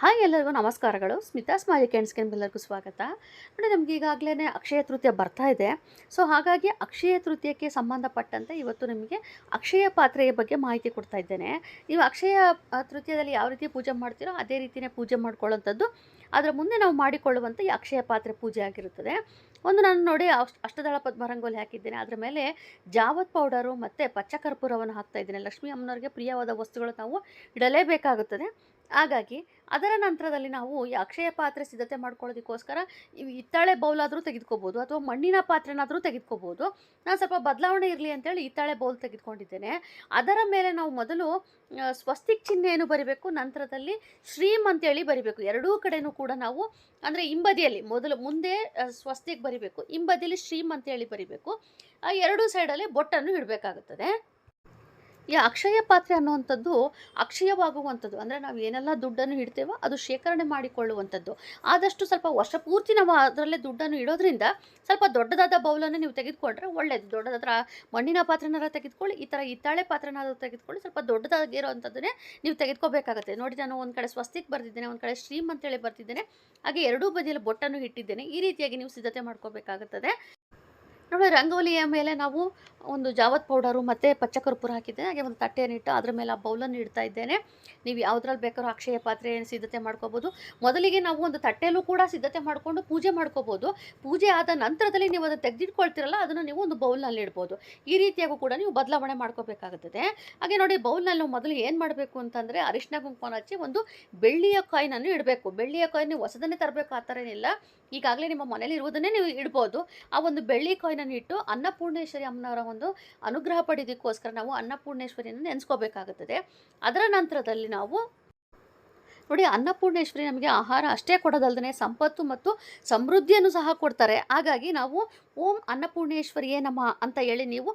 Hi ಎಲ್ಲರಿಗೂ ನಮಸ್ಕಾರಗಳು. Smita smiley ಕ್ಯಾಂಡ್ಸ್ಗೆ ಎಲ್ಲರಿಗೂ ಸ್ವಾಗತ. ನೋಡಿ, ನಮಗೆ ಈಗಾಗಲೇ ಅಕ್ಷಯ ತೃತೀಯ ಬರ್ತಾ ಇದೆ. ಸೊ ಹಾಗಾಗಿ ಅಕ್ಷಯ ತೃತೀಯಕ್ಕೆ ಸಂಬಂಧಪಟ್ಟಂತೆ ಇವತ್ತು ನಿಮಗೆ ಅಕ್ಷಯ ಪಾತ್ರೆಯ ಬಗ್ಗೆ ಮಾಹಿತಿ ಕೊಡ್ತಾ ಇದ್ದೇನೆ. ನೀವು ಅಕ್ಷಯ ತೃತೀಯದಲ್ಲಿ ಯಾವ ರೀತಿ ಪೂಜೆ ಮಾಡ್ತೀರೋ ಅದೇ ರೀತಿಯೇ ಪೂಜೆ ಮಾಡ್ಕೊಳ್ಳೋಂಥದ್ದು. ಅದರ ಮುಂದೆ ನಾವು ಮಾಡಿಕೊಳ್ಳುವಂಥ ಈ ಅಕ್ಷಯ ಪಾತ್ರೆ ಪೂಜೆ ಆಗಿರುತ್ತದೆ. ನಾನು ನೋಡಿ ಅಷ್ಟದಳ ಪದ್ಮರಂಗೋಲಿ ಹಾಕಿದ್ದೇನೆ. ಅದರ ಮೇಲೆ ಜಾವತ್ ಪೌಡರು ಮತ್ತು ಪಚ್ಚಕರ್ಪೂರವನ್ನು ಹಾಕ್ತಾ ಇದ್ದೇನೆ. ಲಕ್ಷ್ಮೀ ಅಮ್ಮನವರಿಗೆ ಪ್ರಿಯವಾದ ವಸ್ತುಗಳು ನಾವು ಇಡಲೇಬೇಕಾಗುತ್ತದೆ. ಹಾಗಾಗಿ ಅದರ ನಂತರದಲ್ಲಿ ನಾವು ಈ ಅಕ್ಷಯ ಪಾತ್ರೆ ಸಿದ್ಧತೆ ಮಾಡ್ಕೊಳ್ಳೋದಕ್ಕೋಸ್ಕರ ಹಿತ್ತಾಳೆ ಬೌಲಾದರೂ ತೆಗೆದುಕೋಬೋದು ಅಥವಾ ಮಣ್ಣಿನ ಪಾತ್ರೆನಾದರೂ ತೆಗೆದುಕೋಬೋದು. ನಾನು ಸ್ವಲ್ಪ ಬದಲಾವಣೆ ಇರಲಿ ಅಂತೇಳಿ ಹಿತ್ತಾಳೆ ಬೌಲ್ ತೆಗೆದುಕೊಂಡಿದ್ದೇನೆ. ಅದರ ಮೇಲೆ ನಾವು ಮೊದಲು ಸ್ವಸ್ತಿಕ್ ಚಿಹ್ನೆಯನ್ನು ಬರಿಬೇಕು. ನಂತರದಲ್ಲಿ ಶ್ರೀಮ್ ಅಂತೇಳಿ ಬರಿಬೇಕು. ಎರಡೂ ಕಡೆಯೂ ಕೂಡ ನಾವು ಅಂದರೆ ಹಿಂಬದಿಯಲ್ಲಿ ಮುಂದೆ ಸ್ವಸ್ತಿಕ್ ಬರಿಬೇಕು, ಹಿಂಬದಿಯಲ್ಲಿ ಶ್ರೀಮ್ ಅಂತೇಳಿ ಬರಿಬೇಕು. ಎರಡೂ ಸೈಡಲ್ಲಿ ಬೊಟ್ಟನ್ನು ಇಡಬೇಕಾಗುತ್ತದೆ. ಈ ಅಕ್ಷಯ ಪಾತ್ರೆ ಅನ್ನುವಂಥದ್ದು ಅಕ್ಷಯವಾಗುವಂಥದ್ದು. ಅಂದರೆ ನಾವು ಏನೆಲ್ಲ ದುಡ್ಡನ್ನು ಇಡ್ತೇವೋ ಅದು ಶೇಖರಣೆ ಮಾಡಿಕೊಳ್ಳುವಂಥದ್ದು. ಆದಷ್ಟು ಸ್ವಲ್ಪ ವರ್ಷ ಪೂರ್ತಿ ನಾವು ಅದರಲ್ಲೇ ದುಡ್ಡನ್ನು ಇಡೋದ್ರಿಂದ ಸ್ವಲ್ಪ ದೊಡ್ಡದಾದ ಬೌಲನ್ನು ನೀವು ತೆಗೆದುಕೊಂಡ್ರೆ ಒಳ್ಳೆಯದು. ದೊಡ್ಡದಾದ ಮಣ್ಣಿನ ಪಾತ್ರೆನಾದ್ರೂ ತೆಗೆದುಕೊಳ್ಳಿ, ಈ ಥರ ಹಿತ್ತಾಳೆ ಪಾತ್ರೆನಾದ್ರೂ ತೆಗೆದುಕೊಳ್ಳಿ. ಸ್ವಲ್ಪ ದೊಡ್ಡದಾಗಿರೋವಂಥದ್ದನ್ನೇ ನೀವು ತೆಗೆದುಕೋಬೇಕಾಗುತ್ತೆ. ನೋಡಿ, ನಾನು ಒಂದು ಕಡೆ ಸ್ವಸ್ತಿಕ್ ಬರೆದಿದ್ದೇನೆ, ಒಂದು ಕಡೆ ಶ್ರೀಮ್ ಅಂತೇಳಿ ಬರ್ತಿದ್ದೇನೆ, ಹಾಗೆ ಎರಡೂ ಬದಿಯಲ್ಲಿ ಬೊಟ್ಟನ್ನು ಇಟ್ಟಿದ್ದೇನೆ. ಈ ರೀತಿಯಾಗಿ ನೀವು ಸಿದ್ಧತೆ ಮಾಡ್ಕೋಬೇಕಾಗುತ್ತದೆ. ನೋಡಿ, ರಂಗೋಲಿಯ ಮೇಲೆ ನಾವು ಒಂದು ಜಾವತ್ ಪೌಡರು ಮತ್ತು ಪಚ್ಚಕರ್ಪೂರ ಹಾಕಿದ್ದೇನೆ. ಹಾಗೆ ಒಂದು ತಟ್ಟೆಯನ್ನಿಟ್ಟು ಅದರ ಮೇಲೆ ಆ ಬೌಲನ್ನು ಇಡ್ತಾ ಇದ್ದೇನೆ. ನೀವು ಯಾವುದ್ರಲ್ಲಿ ಬೇಕಾದ್ರೂ ಅಕ್ಷಯ ಪಾತ್ರೆ ಸಿದ್ಧತೆ ಮಾಡ್ಕೋಬೋದು. ಮೊದಲಿಗೆ ನಾವು ಒಂದು ತಟ್ಟೆಯಲ್ಲೂ ಕೂಡ ಸಿದ್ಧತೆ ಮಾಡಿಕೊಂಡು ಪೂಜೆ ಮಾಡ್ಕೋಬೋದು. ಪೂಜೆ ಆದ ನಂತರದಲ್ಲಿ ನೀವು ಅದನ್ನು ತೆಗೆದಿಟ್ಕೊಳ್ತೀರಲ್ಲ, ಅದನ್ನು ನೀವು ಒಂದು ಬೌಲ್ನಲ್ಲಿ ಇಡ್ಬೋದು. ಈ ರೀತಿಯಾಗೂ ಕೂಡ ನೀವು ಬದಲಾವಣೆ ಮಾಡ್ಕೋಬೇಕಾಗುತ್ತದೆ. ಹಾಗೆ ನೋಡಿ, ಬೌಲ್ನಲ್ಲಿ ನಾವು ಮೊದಲು ಏನು ಮಾಡಬೇಕು ಅಂತಂದರೆ ಅರಿಶಿನ ಕುಂಕುಮ ಹಚ್ಚಿ ಒಂದು ಬೆಳ್ಳಿಯ ಕಾಯಿನನ್ನು ಇಡಬೇಕು. ಬೆಳ್ಳಿಯ ಕಾಯಿನ್ ನೀವು ಹೊಸದನ್ನೇ ತರಬೇಕು ಆ ಥರ ಏನಿಲ್ಲ. ಈಗಾಗಲೇ ನಿಮ್ಮ ಮನೇಲಿ ಇರುವುದನ್ನೇ ನೀವು ಇಡ್ಬೋದು. ಆ ಒಂದು ಬೆಳ್ಳಿ ಕಾಯಿನನ್ನು ಇಟ್ಟು ಅನ್ನಪೂರ್ಣೇಶ್ವರಿ ಅಮ್ಮನವರ ಒಂದು ಅನುಗ್ರಹ ಪಡೆಯೋದಕ್ಕೋಸ್ಕರ ನಾವು ಅನ್ನಪೂರ್ಣೇಶ್ವರಿಯನ್ನು ನೆನೆಸ್ಕೋಬೇಕಾಗುತ್ತದೆ. ಅದರ ನಂತರದಲ್ಲಿ ನಾವು ನೋಡಿ, ಅನ್ನಪೂರ್ಣೇಶ್ವರಿ ನಮಗೆ ಆಹಾರ ಅಷ್ಟೇ ಕೊಡೋದಲ್ಲದೆ ಸಂಪತ್ತು ಮತ್ತು ಸಮೃದ್ಧಿಯನ್ನು ಸಹ ಕೊಡ್ತಾರೆ. ಹಾಗಾಗಿ ನಾವು ಓಂ ಅನ್ನಪೂರ್ಣೇಶ್ವರಿಯೇ ನಮಃ ಅಂತ ಹೇಳಿ ನೀವು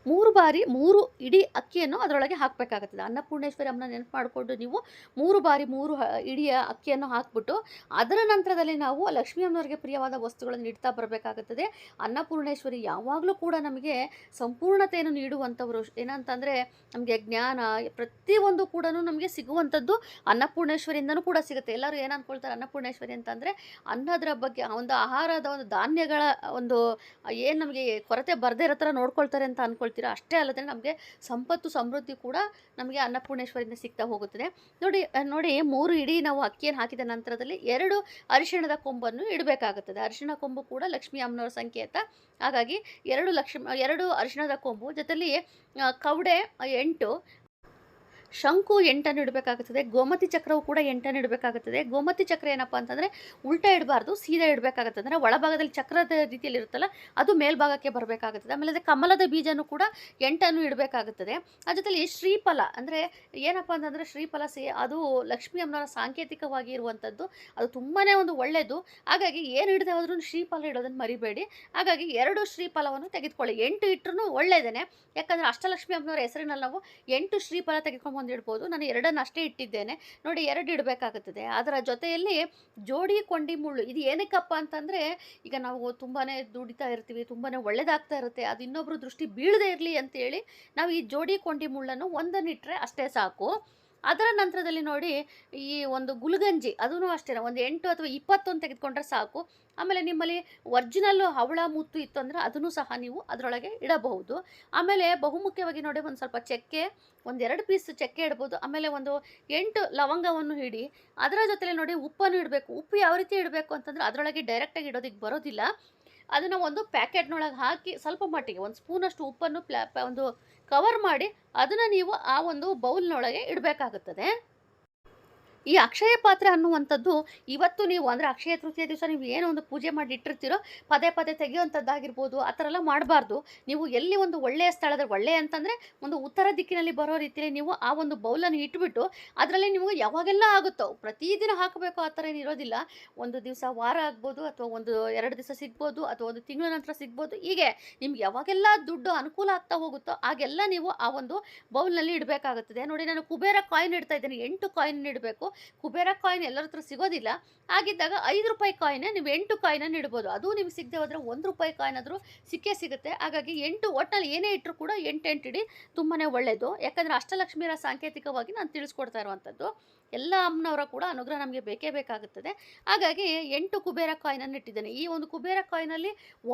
3 ಬಾರಿ 3 ಇಡೀ ಅಕ್ಕಿಯನ್ನು ಅದರೊಳಗೆ ಹಾಕಬೇಕಾಗುತ್ತದೆ. ಅನ್ನಪೂರ್ಣೇಶ್ವರಿ ಅಮ್ಮನ ನೆನಪು ಮಾಡಿಕೊಂಡು ನೀವು 3 ಬಾರಿ 3 ಇಡೀ ಅಕ್ಕಿಯನ್ನು ಹಾಕ್ಬಿಟ್ಟು ಅದರ ನಂತರದಲ್ಲಿ ನಾವು ಲಕ್ಷ್ಮೀ ಅಮ್ಮನವರಿಗೆ ಪ್ರಿಯವಾದ ವಸ್ತುಗಳನ್ನು ಇಡ್ತಾ ಬರಬೇಕಾಗುತ್ತದೆ. ಅನ್ನಪೂರ್ಣೇಶ್ವರಿ ಯಾವಾಗಲೂ ಕೂಡ ನಮಗೆ ಸಂಪೂರ್ಣತೆಯನ್ನು ನೀಡುವಂಥವರು. ಏನಂತಂದರೆ ನಮಗೆ ಜ್ಞಾನ ಪ್ರತಿಯೊಂದು ಕೂಡ ನಮಗೆ ಸಿಗುವಂಥದ್ದು ಅನ್ನಪೂರ್ಣೇಶ್ವರಿಯಿಂದನೂ ಕೂಡ ಸಿಗುತ್ತೆ. ಎಲ್ಲರೂ ಏನು ಅಂದ್ಕೊಳ್ತಾರೆ ಅನ್ನಪೂರ್ಣೇಶ್ವರಿ ಅಂತಂದರೆ ಅನ್ನೋದರ ಬಗ್ಗೆ, ಒಂದು ಆಹಾರದ ಒಂದು ಧಾನ್ಯಗಳ ಒಂದು ಏನು ನಮಗೆ ಕೊರತೆ ಬರದೇ ಇರೋ ಥರ ನೋಡ್ಕೊಳ್ತಾರೆ ಅಂತ ಅಂದ್ಕೊಳ್ತೀರಾ. ಅಷ್ಟೇ ಅಲ್ಲದೆ ನಮಗೆ ಸಂಪತ್ತು ಸಮೃದ್ಧಿ ಕೂಡ ನಮಗೆ ಅನ್ನಪೂರ್ಣೇಶ್ವರಿಯಿಂದ ಸಿಗ್ತಾ ಹೋಗುತ್ತದೆ. ನೋಡಿ, 3 ಇಡೀ ನಾವು ಅಕ್ಕಿಯನ್ನು ಹಾಕಿದ ನಂತರದಲ್ಲಿ 2 ಅರಿಶಿಣದ ಕೊಂಬನ್ನು ಇಡಬೇಕಾಗುತ್ತದೆ. ಅರಿಶಿಣ ಕೊಂಬು ಕೂಡ ಲಕ್ಷ್ಮೀ ಅಮ್ಮನವರ ಸಂಕೇತ. ಹಾಗಾಗಿ 2 ಅರಿಶಿಣದ ಕೊಂಬು ಜೊತೆಲಿ ಕವಡೆ 8, ಶಂಕು 8 ಇಡಬೇಕಾಗುತ್ತದೆ. ಗೋಮತಿ ಚಕ್ರವು ಕೂಡ 8 ಇಡಬೇಕಾಗುತ್ತದೆ. ಗೋಮತಿ ಚಕ್ರ ಏನಪ್ಪ ಅಂತಂದರೆ ಉಲ್ಟಾ ಇಡಬಾರ್ದು, ಸೀದಾ ಇಡಬೇಕಾಗುತ್ತದೆ. ಅಂದರೆ ಒಳಭಾಗದಲ್ಲಿ ಚಕ್ರದ ರೀತಿಯಲ್ಲಿ ಇರುತ್ತಲ್ಲ, ಅದು ಮೇಲ್ಭಾಗಕ್ಕೆ ಬರಬೇಕಾಗುತ್ತದೆ. ಆಮೇಲೆ ಕಮಲದ ಬೀಜನೂ ಕೂಡ 8 ಇಡಬೇಕಾಗುತ್ತದೆ. ಅದ್ರ ಜೊತೆಲಿ ಶ್ರೀಫಲ ಅಂದರೆ ಏನಪ್ಪ ಅಂತಂದರೆ ಶ್ರೀಫಲ ಅದು ಲಕ್ಷ್ಮೀ ಅಮ್ಮನವರ ಸಾಂಕೇತಿಕವಾಗಿ ಇರುವಂಥದ್ದು. ಅದು ತುಂಬಾ ಒಂದು ಒಳ್ಳೆಯದು. ಹಾಗಾಗಿ ಏನು ಇಡದೆ ಹೋದ್ರೂ ಶ್ರೀಫಲ ಇಡೋದನ್ನು ಮರಿಬೇಡಿ. ಹಾಗಾಗಿ 2 ಶ್ರೀಫಲವನ್ನು ತೆಗೆದುಕೊಳ್ಳಿ. 8 ಇಟ್ಟರೂ ಒಳ್ಳೆಯದೇ. ಯಾಕಂದರೆ ಅಷ್ಟಲಕ್ಷ್ಮಿ ಅಮ್ಮನವರ ಹೆಸರಿನಲ್ಲಿ ನಾವು 8 ಶ್ರೀಫಲ ತೆಗೆದುಕೊಂಡು ಇಡ್ಬೋದು. ನಾನು 2 ಅಷ್ಟೇ ಇಟ್ಟಿದ್ದೇನೆ. ನೋಡಿ, 2 ಇಡಬೇಕಾಗುತ್ತದೆ. ಅದರ ಜೊತೆಯಲ್ಲಿ ಜೋಡಿ ಕೊಂಡಿ ಮುಳ್ಳು. ಇದು ಏನಕ್ಕಪ್ಪ ಅಂತಂದರೆ ಈಗ ನಾವು ತುಂಬಾ ದುಡಿತಾ ಇರ್ತೀವಿ, ತುಂಬಾ ಒಳ್ಳೇದಾಗ್ತಾ ಇರುತ್ತೆ, ಅದು ಇನ್ನೊಬ್ಬರು ದೃಷ್ಟಿ ಬೀಳದೇ ಇರಲಿ ಅಂತೇಳಿ ನಾವು ಈ ಜೋಡಿ ಕೊಂಡಿ ಮುಳ್ಳನ್ನು ಒಂದನ್ನು ಇಟ್ಟರೆ ಅಷ್ಟೇ ಸಾಕು. ಅದರ ನಂತರದಲ್ಲಿ ನೋಡಿ, ಈ ಒಂದು ಗುಲ್ಗಂಜಿ ಅದೂ ಅಷ್ಟೇ ಒಂದು 8 ಅಥವಾ 20 ತೆಗೆದುಕೊಂಡ್ರೆ ಸಾಕು. ಆಮೇಲೆ ನಿಮ್ಮಲ್ಲಿ ಒರಿಜಿನಲ್ಲು ಹವಳ ಮುತ್ತು ಇತ್ತು ಅಂದರೆ ಅದನ್ನು ಸಹ ನೀವು ಅದರೊಳಗೆ ಇಡಬಹುದು. ಆಮೇಲೆ ಬಹುಮುಖ್ಯವಾಗಿ ನೋಡಿ, ಒಂದು ಸ್ವಲ್ಪ ಚಕ್ಕೆ, 2 ಪೀಸ್ ಚಕ್ಕೆ ಇಡ್ಬೋದು. ಆಮೇಲೆ ಒಂದು 8 ಲವಂಗವನ್ನು ಇಡಿ. ಅದರ ಜೊತೆಲಿ ನೋಡಿ ಉಪ್ಪನ್ನು ಇಡಬೇಕು. ಉಪ್ಪು ಯಾವ ರೀತಿ ಇಡಬೇಕು ಅಂತಂದರೆ ಅದರೊಳಗೆ ಡೈರೆಕ್ಟಾಗಿ ಇಡೋದಕ್ಕೆ ಬರೋದಿಲ್ಲ. ಅದನ್ನು ಒಂದು ಪ್ಯಾಕೆಟ್ನೊಳಗೆ ಹಾಕಿ ಸ್ವಲ್ಪ ಮಟ್ಟಿಗೆ 1 ಸ್ಪೂನಷ್ಟು ಉಪ್ಪನ್ನು ಒಂದು ಕವರ್ ಮಾಡಿ ಅದನ್ನು ನೀವು ಆ ಒಂದು ಬೌಲ್ನೊಳಗೆ ಇಡಬೇಕಾಗುತ್ತದೆ. ಈ ಅಕ್ಷಯ ಪಾತ್ರೆ ಅನ್ನುವಂಥದ್ದು ಇವತ್ತು ನೀವು ಅಂದರೆ ಅಕ್ಷಯ ತೃತೀಯ ದಿವಸ ನೀವು ಏನೋ ಒಂದು ಪೂಜೆ ಮಾಡಿ ಇಟ್ಟಿರ್ತೀರೋ ಪದೇ ಪದೇ ತೆಗೆಯುವಂಥದ್ದಾಗಿರ್ಬೋದು, ಆ ಥರ ಎಲ್ಲ ಮಾಡಬಾರ್ದು. ನೀವು ಎಲ್ಲಿ ಒಂದು ಒಳ್ಳೆಯ ಸ್ಥಳದಲ್ಲಿ, ಒಳ್ಳೆಯ ಅಂತಂದರೆ ಒಂದು ಉತ್ತರ ದಿಕ್ಕಿನಲ್ಲಿ ಬರೋ ರೀತಿಯಲ್ಲಿ ನೀವು ಆ ಒಂದು ಬೌಲನ್ನು ಇಟ್ಬಿಟ್ಟು ಅದರಲ್ಲಿ ನಿಮಗೆ ಯಾವಾಗೆಲ್ಲ ಆಗುತ್ತೋ ಪ್ರತಿದಿನ ಹಾಕಬೇಕು ಆ ಥರ ಏನಿರೋದಿಲ್ಲ. ಒಂದು ದಿವಸ, ವಾರ ಆಗ್ಬೋದು, ಅಥವಾ 2 ದಿವಸ ಸಿಗ್ಬೋದು, ಅಥವಾ 1 ತಿಂಗಳ ನಂತರ ಸಿಗ್ಬೋದು. ಹೀಗೆ ನಿಮ್ಗೆ ಯಾವಾಗೆಲ್ಲ ದುಡ್ಡು ಅನುಕೂಲ ಆಗ್ತಾ ಹೋಗುತ್ತೋ ಆಗೆಲ್ಲ ನೀವು ಆ ಒಂದು ಬೌಲ್ನಲ್ಲಿ ಇಡಬೇಕಾಗುತ್ತದೆ. ನೋಡಿ, ನಾನು ಕುಬೇರ ಕಾಯಿನ್ ಇಡ್ತಾ ಇದ್ದೇನೆ. 8 ಕಾಯಿನ್ ಇಡಬೇಕು. ಕುಬೇರ ಕಾಯಿನ್ ಎಲ್ಲರ ಹತ್ರ ಸಿಗೋದಿಲ್ಲ. ಹಾಗಿದ್ದಾಗ ₹5 ಕಾಯಿನೇ ನೀವು 8 ಕಾಯಿನನ್ನು ಇಡ್ಬೋದು. ಅದು ನಿಮ್ಗೆ ಸಿಗದೆ ಹೋದರೆ ₹1 ಕಾಯಿನ್ ಆದರೂ ಸಿಕ್ಕೇ ಸಿಗುತ್ತೆ. ಹಾಗಾಗಿ 8 ಒಟ್ಟಿನಲ್ಲಿ ಏನೇ ಇಟ್ಟರೂ ಕೂಡ 8 ಇಡಿ, ತುಂಬಾ ಒಳ್ಳೆಯದು. ಯಾಕಂದರೆ ಅಷ್ಟಲಕ್ಷ್ಮಿಯರ ಸಾಂಕೇತಿಕವಾಗಿ ನಾನು ತಿಳಿಸ್ಕೊಡ್ತಾ ಇರುವಂಥದ್ದು. ಎಲ್ಲ ಅಮ್ಮನವರ ಕೂಡ ಅನುಗ್ರಹ ನಮಗೆ ಬೇಕೇ ಬೇಕಾಗುತ್ತದೆ. ಹಾಗಾಗಿ 8 ಕುಬೇರ ಕಾಯಿನನ್ನು ಇಟ್ಟಿದ್ದೇನೆ. ಈ ಒಂದು ಕುಬೇರ ಕಾಯಿನಲ್ಲಿ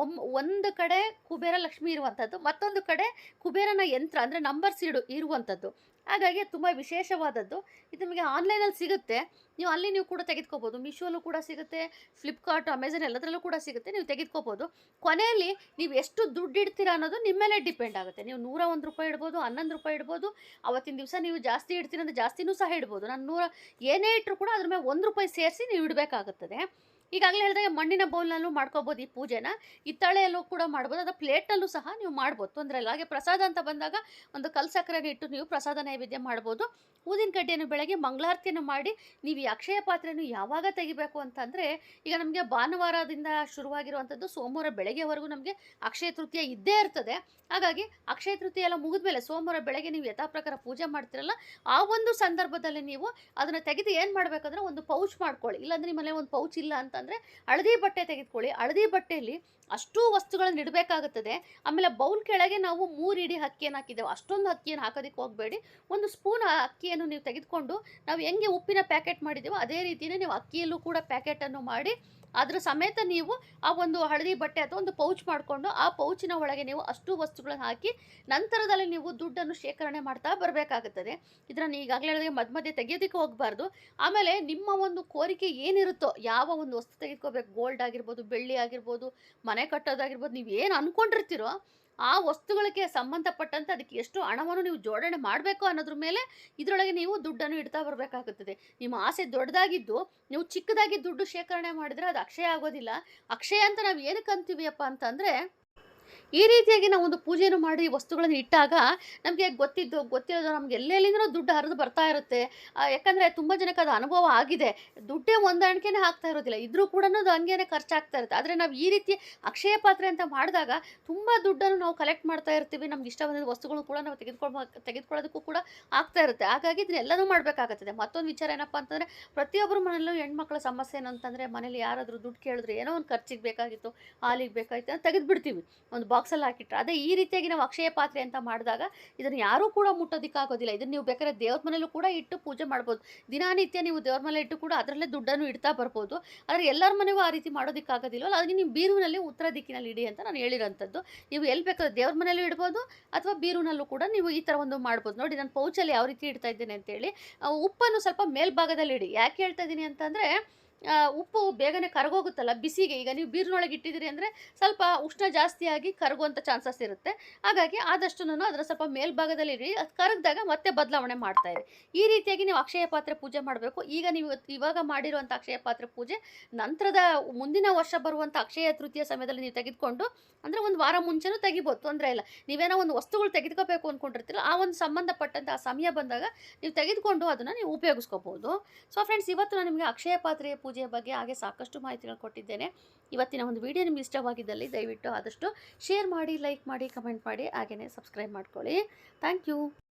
ಒಂದು ಕಡೆ ಕುಬೇರ ಲಕ್ಷ್ಮಿ ಇರುವಂಥದ್ದು, ಮತ್ತೊಂದು ಕಡೆ ಕುಬೇರನ ಯಂತ್ರ ಅಂದರೆ ನಂಬರ್ಸ್ ಇರುವಂಥದ್ದು. ಹಾಗಾಗಿ ತುಂಬ ವಿಶೇಷವಾದದ್ದು. ಇದು ನಿಮಗೆ ಆನ್ಲೈನಲ್ಲಿ ಸಿಗುತ್ತೆ. ನೀವು ಕೂಡ ತೆಗೆದುಕೋಬೋದು. ಮೀಶೋಲ್ಲೂ ಕೂಡ ಸಿಗುತ್ತೆ, ಫ್ಲಿಪ್ಕಾರ್ಟ್, ಅಮೆಝಾನ್ ಎಲ್ಲದರಲ್ಲೂ ಕೂಡ ಸಿಗುತ್ತೆ. ನೀವು ತೆಗೆದುಕೋಬೋದು. ಕೊನೆಯಲ್ಲಿ ನೀವು ಎಷ್ಟು ದುಡ್ಡು ಇಡ್ತೀರಾ ಅನ್ನೋದು ನಿಮ್ಮ ಮೇಲೆ ಡಿಪೆಂಡ್ ಆಗುತ್ತೆ. ನೀವು ₹101 ಇಡ್ಬೋದು, ₹11 ಇಡ್ಬೋದು. ಅವತ್ತಿನ ದಿವಸ ನೀವು ಜಾಸ್ತಿ ಇಡ್ತೀರ ಅಂದರೆ ಜಾಸ್ತಿನೂ ಸಹ ಇಡ್ಬೋದು. ನಾನು ಏನೇ ಇಟ್ಟರೂ ಕೂಡ ಅದ್ರ ಮೇಲೆ ₹1 ಸೇರಿಸಿ ನೀವು ಇಡಬೇಕಾಗುತ್ತದೆ. ಈಗಾಗಲೇ ಹೇಳಿದಾಗ ಮಣ್ಣಿನ ಬೌಲ್ನಲ್ಲೂ ಮಾಡ್ಕೋಬೋದು ಈ ಪೂಜೆನ. ಹಿತ್ತಾಳೆಯಲ್ಲೂ ಕೂಡ ಮಾಡ್ಬೋದು, ಅಥವಾ ಪ್ಲೇಟ್ನಲ್ಲೂ ಸಹ ನೀವು ಮಾಡ್ಬೋದು, ತೊಂದರೆ ಇಲ್ಲ. ಹಾಗೆ ಪ್ರಸಾದ ಅಂತ ಬಂದಾಗ ಒಂದು ಕಲ್ಲು ಸಕ್ಕರೆನ ಇಟ್ಟು ನೀವು ಪ್ರಸಾದ ನೈವೇದ್ಯ ಮಾಡ್ಬೋದು. ಊದಿನ ಕಡ್ಡಿಯನ್ನು ಬೆಳಗ್ಗೆ ಮಂಗಳಾರತಿಯನ್ನು ಮಾಡಿ ನೀವು ಈ ಅಕ್ಷಯ ಪಾತ್ರೆಯನ್ನು ಯಾವಾಗ ತೆಗಿಬೇಕು ಅಂತಂದರೆ, ಈಗ ನಮಗೆ ಭಾನುವಾರದಿಂದ ಶುರುವಾಗಿರುವಂಥದ್ದು ಸೋಮವಾರ ಬೆಳಗ್ಗೆವರೆಗೂ ನಮಗೆ ಅಕ್ಷಯ ತೃತೀಯ ಇದ್ದೇ ಇರ್ತದೆ. ಹಾಗಾಗಿ ಅಕ್ಷಯ ತೃತೀಯ ಎಲ್ಲ ಮುಗಿದ್ಮೇಲೆ ಸೋಮವಾರ ಬೆಳಗ್ಗೆ ನೀವು ಯಥಾ ಪ್ರಕಾರ ಪೂಜೆ ಮಾಡ್ತಿರಲ್ಲ, ಆ ಒಂದು ಸಂದರ್ಭದಲ್ಲಿ ನೀವು ಅದನ್ನು ತೆಗೆದು ಏನು ಮಾಡಬೇಕಂದ್ರೆ ಒಂದು ಪೌಚ್ ಮಾಡ್ಕೊಳ್ಳಿ. ಇಲ್ಲಾಂದರೆ ನಿಮ್ಮಲ್ಲಿ ಒಂದು ಪೌಚ್ ಇಲ್ಲ ಅಂತಂದರೆ ಹಳದಿ ಬಟ್ಟೆ ತೆಗೆದುಕೊಳ್ಳಿ. ಹಳದಿ ಬಟ್ಟೆಯಲ್ಲಿ ಅಷ್ಟೂ ವಸ್ತುಗಳನ್ನು ಇಡಬೇಕಾಗುತ್ತದೆ. ಆಮೇಲೆ ಬೌಲ್ ಕೆಳಗೆ ನಾವು 3 ಇಡಿ ಅಕ್ಕಿಯನ್ನು ಹಾಕಿದ್ದೇವೆ. ಅಷ್ಟೊಂದು ಅಕ್ಕಿಯನ್ನು ಹಾಕೋದಕ್ಕೆ ಹೋಗಬೇಡಿ. ಒಂದು ಸ್ಪೂನ್ ಅಕ್ಕಿಯನ್ನು ನೀವು ತೆಗೆದುಕೊಂಡು, ನಾವು ಹೆಂಗೆ ಉಪ್ಪಿನ ಪ್ಯಾಕೆಟ್ ಮಾಡಿದ್ದೇವೋ ಅದೇ ರೀತಿಯೇ ನೀವು ಅಕ್ಕಿಯಲ್ಲೂ ಕೂಡ ಪ್ಯಾಕೆಟನ್ನು ಮಾಡಿ ಅದರ ಸಮೇತ ನೀವು ಆ ಒಂದು ಹಳದಿ ಬಟ್ಟೆ ಅಥವಾ ಒಂದು ಪೌಚ್ ಮಾಡಿಕೊಂಡು ಆ ಪೌಚಿನ ಒಳಗೆ ನೀವು ಅಷ್ಟು ವಸ್ತುಗಳನ್ನು ಹಾಕಿ ನಂತರದಲ್ಲಿ ನೀವು ದುಡ್ಡನ್ನು ಶೇಖರಣೆ ಮಾಡ್ತಾ ಬರಬೇಕಾಗುತ್ತದೆ. ಇದನ್ನು ಈಗಾಗಲೇ ಹೇಳಿದ್ರೆ ಮಧ್ಯೆ ತೆಗೆಯೋದಕ್ಕೆ ಹೋಗಬಾರ್ದು. ಆಮೇಲೆ ನಿಮ್ಮ ಒಂದು ಕೋರಿಕೆ ಏನಿರುತ್ತೋ, ಯಾವ ಒಂದು ವಸ್ತು ತೆಗೆದುಕೋಬೇಕು, ಗೋಲ್ಡ್ ಆಗಿರ್ಬೋದು, ಬೆಳ್ಳಿ ಆಗಿರ್ಬೋದು, ಮನೆ ಕಟ್ಟೋದಾಗಿರ್ಬೋದು, ನೀವು ಏನು ಅಂದ್ಕೊಂಡಿರ್ತೀರೋ ಆ ವಸ್ತುಗಳಿಗೆ ಸಂಬಂಧಪಟ್ಟಂತೆ ಅದಕ್ಕೆ ಎಷ್ಟು ಹಣವನ್ನು ನೀವು ಜೋಡಣೆ ಮಾಡಬೇಕು ಅನ್ನೋದ್ರ ಮೇಲೆ ಇದರೊಳಗೆ ನೀವು ದುಡ್ಡನ್ನು ಇಡ್ತಾ ಬರಬೇಕಾಗುತ್ತದೆ. ನಿಮ್ಮ ಆಸೆ ದೊಡ್ಡದಾಗಿದ್ದು ನೀವು ಚಿಕ್ಕದಾಗಿ ದುಡ್ಡು ಶೇಖರಣೆ ಮಾಡಿದರೆ ಅದು ಅಕ್ಷಯ ಆಗೋದಿಲ್ಲ. ಅಕ್ಷಯ ಅಂತ ನಾವು ಏನಕ್ಕೆ ಅಂತೀವಿಯಪ್ಪ ಅಂತಂದರೆ, ಈ ರೀತಿಯಾಗಿ ನಾವು ಒಂದು ಪೂಜೆಯನ್ನು ಮಾಡಿ ವಸ್ತುಗಳನ್ನು ಇಟ್ಟಾಗ ನಮಗೆ ಗೊತ್ತಿರೋದು ನಮ್ಗೆ ಎಲ್ಲೆಲ್ಲಿಂದನೋ ದುಡ್ಡು ಹರಿದು ಬರ್ತಾ ಇರುತ್ತೆ. ಯಾಕಂದರೆ ತುಂಬ ಜನಕ್ಕೆ ಅದು ಅನುಭವ ಆಗಿದೆ. ದುಡ್ಡೇ ಹೊಂದಾಣಿಕೆನೇ ಆಗ್ತಾ ಇರೋದಿಲ್ಲ, ಇದ್ರೂ ಕೂಡ ಅದು ಹಂಗೇನೆ ಖರ್ಚಾಗ್ತಾ ಇರುತ್ತೆ. ಆದರೆ ನಾವು ಈ ರೀತಿ ಅಕ್ಷಯ ಪಾತ್ರೆ ಅಂತ ಮಾಡಿದಾಗ ತುಂಬ ದುಡ್ಡನ್ನು ನಾವು ಕಲೆಕ್ಟ್ ಮಾಡ್ತಾ ಇರ್ತೀವಿ. ನಮ್ಗೆ ಇಷ್ಟ ಬಂದಿದ್ದ ವಸ್ತುಗಳು ಕೂಡ ನಾವು ತೆಗೆದುಕೊಳ್ಳೋದಕ್ಕೂ ಕೂಡ ಆಗ್ತಾ ಇರುತ್ತೆ. ಹಾಗಾಗಿ ಇದನ್ನೆಲ್ಲನೂ ಮಾಡಬೇಕಾಗುತ್ತದೆ. ಮತ್ತೊಂದು ವಿಚಾರ ಏನಪ್ಪ ಅಂತಂದರೆ, ಪ್ರತಿಯೊಬ್ಬರ ಮನೆಯಲ್ಲೂ ಹೆಣ್ಮಕ್ಳ ಸಮಸ್ಯೆ ಏನಂತಂದರೆ, ಮನೇಲಿ ಯಾರಾದರೂ ದುಡ್ಡು ಕೇಳಿದ್ರೆ ಏನೋ ಒಂದು ಖರ್ಚಿಗೆ ಬೇಕಾಗಿತ್ತು, ಹಾಲಿಗೆ ಬೇಕಾಗಿತ್ತು ಅಂತ ತೆಗೆದುಬಿಡ್ತೀವಿ, ಒಂದು ಬಾಕ್ಸಲ್ಲಿ ಹಾಕಿಟ್ರೆ. ಅದೇ ಈ ರೀತಿಯಾಗಿ ನಾವು ಅಕ್ಷಯ ಪಾತ್ರೆ ಅಂತ ಮಾಡಿದಾಗ ಇದನ್ನು ಯಾರೂ ಕೂಡ ಮುಟ್ಟೋದಕ್ಕಾಗೋದಿಲ್ಲ. ಇದನ್ನು ನೀವು ಬೇಕಾದ್ರೆ ದೇವ್ರ ಮನೇಲೂ ಕೂಡ ಇಟ್ಟು ಪೂಜೆ ಮಾಡ್ಬೋದು. ದಿನನಿತ್ಯ ನೀವು ದೇವ್ರ ಮನೆ ಇಟ್ಟು ಕೂಡ ಅದರಲ್ಲೇ ದುಡ್ಡನ್ನು ಇಡ್ತಾ ಬರ್ಬೋದು. ಆದರೆ ಎಲ್ಲರ ಮನೆಗೂ ಆ ರೀತಿ ಮಾಡೋದಕ್ಕಾಗೋದಿಲ್ವಲ್ಲ, ಅದಕ್ಕೆ ನೀವು ಬೀರುವಿನಲ್ಲಿ ಉತ್ತರ ದಿಕ್ಕಿನಲ್ಲಿ ಇಡಿ ಅಂತ ನಾನು ಹೇಳಿರೋಂಥದ್ದು. ನೀವು ಎಲ್ಲಿ ಬೇಕಾದ್ರೆ ದೇವ್ರ ಮನೇಲೂ ಇಡ್ಬೋದು, ಅಥವಾ ಬೀರುನಲ್ಲೂ ಕೂಡ ನೀವು ಈ ಥರ ಒಂದು ಮಾಡ್ಬೋದು. ನೋಡಿ, ನಾನು ಪೌಚಲ್ಲಿ ಯಾವ ರೀತಿ ಇಡ್ತಾ ಇದ್ದೇನೆ ಅಂತೇಳಿ. ಉಪ್ಪನ್ನು ಸ್ವಲ್ಪ ಮೇಲ್ಭಾಗದಲ್ಲಿ ಇಡಿ. ಯಾಕೆ ಹೇಳ್ತಾ ಇದ್ದೀನಿ ಅಂತಂದರೆ, ಉಪ್ಪು ಬೇಗನೆ ಕರಗೋಗುತ್ತಲ್ಲ ಬಿಸಿಗೆ. ಈಗ ನೀವು ಬೀರಿನೊಳಗೆ ಇಟ್ಟಿದ್ದೀರಿ ಅಂದರೆ ಸ್ವಲ್ಪ ಉಷ್ಣ ಜಾಸ್ತಿಯಾಗಿ ಕರಗುವಂಥ ಚಾನ್ಸಸ್ ಇರುತ್ತೆ. ಹಾಗಾಗಿ ಆದಷ್ಟು ಅದರ ಸ್ವಲ್ಪ ಮೇಲ್ಭಾಗದಲ್ಲಿ ಇಡಿ. ಅದು ಕರಗಿದಾಗ ಮತ್ತೆ ಬದಲಾವಣೆ ಮಾಡ್ತಾಯಿರಿ. ಈ ರೀತಿಯಾಗಿ ನೀವು ಅಕ್ಷಯ ಪಾತ್ರೆ ಪೂಜೆ ಮಾಡಬೇಕು. ಈಗ ನೀವು ಇವಾಗ ಮಾಡಿರುವಂಥ ಅಕ್ಷಯ ಪಾತ್ರೆ ಪೂಜೆ ನಂತರದ ಮುಂದಿನ ವರ್ಷ ಬರುವಂಥ ಅಕ್ಷಯ ತೃತೀಯ ಸಮಯದಲ್ಲಿ ನೀವು ತೆಗೆದುಕೊಂಡು, ಅಂದರೆ ಒಂದು ವಾರ ಮುಂಚೆನೂ ತೆಗಿಬೋದು, ತೊಂದರೆ ಇಲ್ಲ. ನೀವೇನೋ ಒಂದು ವಸ್ತುಗಳು ತೆಗೆದುಕೋಬೇಕು ಅಂದ್ಕೊಂಡಿರ್ತೀರ, ಆ ಒಂದು ಸಂಬಂಧಪಟ್ಟಂಥ ಆ ಸಮಯ ಬಂದಾಗ ನೀವು ತೆಗೆದುಕೊಂಡು ಅದನ್ನು ನೀವು ಉಪಯೋಗಿಸ್ಕೋಬೋದು. ಸೊ ಫ್ರೆಂಡ್ಸ್, ಇವತ್ತು ನಾನು ನಿಮಗೆ ಅಕ್ಷಯ ಪಾತ್ರೆಯ ಪೂಜೆಯ ಬಗ್ಗೆ ಹಾಗೆ ಸಾಕಷ್ಟು ಮಾಹಿತಿಗಳು ಕೊಟ್ಟಿದ್ದೇನೆ. ಇವತ್ತಿನ ಒಂದು ವಿಡಿಯೋ ನಿಮಗೆ ಇಷ್ಟವಾಗಿದ್ದಲ್ಲಿ ದಯವಿಟ್ಟು ಆದಷ್ಟು ಶೇರ್ ಮಾಡಿ, ಲೈಕ್ ಮಾಡಿ, ಕಮೆಂಟ್ ಮಾಡಿ, ಹಾಗೆಯೇ ಸಬ್ಸ್ಕ್ರೈಬ್ ಮಾಡ್ಕೊಳ್ಳಿ. Thank you.